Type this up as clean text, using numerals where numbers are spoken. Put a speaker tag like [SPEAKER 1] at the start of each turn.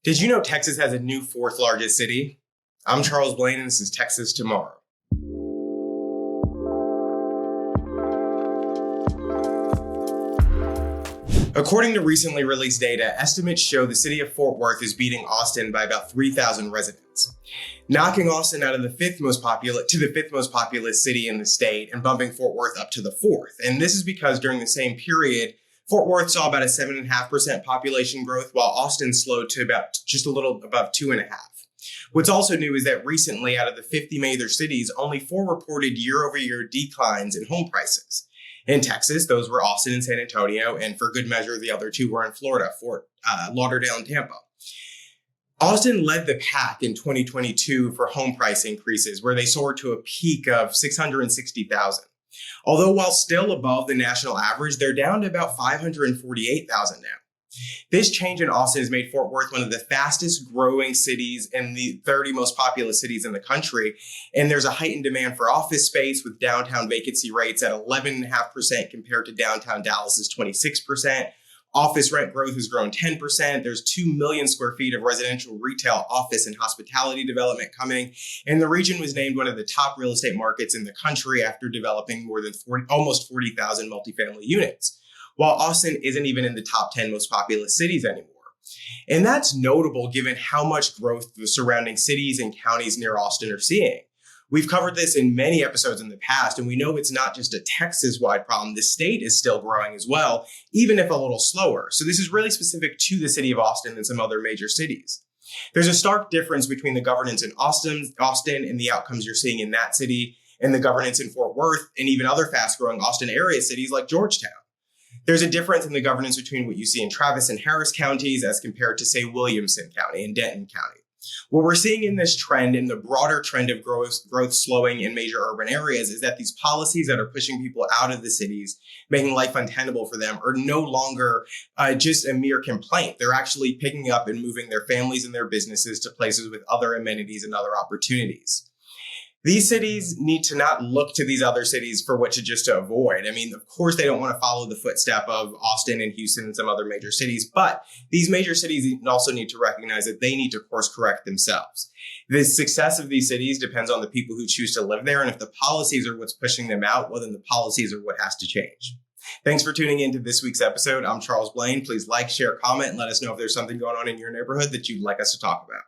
[SPEAKER 1] Did you know Texas has a new fourth largest city? I'm Charles Blaine, and this is Texas Tomorrow. According to recently released data, estimates show the city of Fort Worth is beating Austin by about 3,000 residents, knocking Austin out of the fifth most populous city in the state and bumping Fort Worth up to the fourth. And this is because during the same period, Fort Worth saw about a 7.5% population growth, while Austin slowed to about just a little above 2.5%. What's also new is that recently, out of the 50 major cities, only 4 reported year-over-year declines in home prices. In Texas, those were Austin and San Antonio, and for good measure, the other 2 were in Florida, Fort Lauderdale and Tampa. Austin led the pack in 2022 for home price increases, where they soared to a peak of $660,000. Although while still above the national average, they're down to about $548,000 now. This change in Austin has made Fort Worth one of the fastest growing cities in the 30 most populous cities in the country. And there's a heightened demand for office space, with downtown vacancy rates at 11.5% compared to downtown Dallas's 26%. Office rent growth has grown 10%. There's 2 million square feet of residential, retail, office, and hospitality development coming. And the region was named one of the top real estate markets in the country after developing more than almost 40,000 multifamily units, while Austin isn't even in the top 10 most populous cities anymore. And that's notable given how much growth the surrounding cities and counties near Austin are seeing. We've covered this in many episodes in the past, and we know it's not just a Texas-wide problem. The state is still growing as well, even if a little slower. So this is really specific to the city of Austin and some other major cities. There's a stark difference between the governance in Austin and the outcomes you're seeing in that city, and the governance in Fort Worth and even other fast-growing Austin area cities like Georgetown. There's a difference in the governance between what you see in Travis and Harris counties as compared to, say, Williamson County and Denton County. What we're seeing in this trend, in the broader trend of growth slowing in major urban areas, is that these policies that are pushing people out of the cities, making life untenable for them, are no longer just a mere complaint. They're actually picking up and moving their families and their businesses to places with other amenities and other opportunities. These cities need to not look to these other cities for what to avoid. I mean, of course, they don't want to follow the footstep of Austin and Houston and some other major cities, but these major cities also need to recognize that they need to course correct themselves. The success of these cities depends on the people who choose to live there, and if the policies are what's pushing them out, well, then the policies are what has to change. Thanks for tuning in to this week's episode. I'm Charles Blaine. Please like, share, comment, and let us know if there's something going on in your neighborhood that you'd like us to talk about.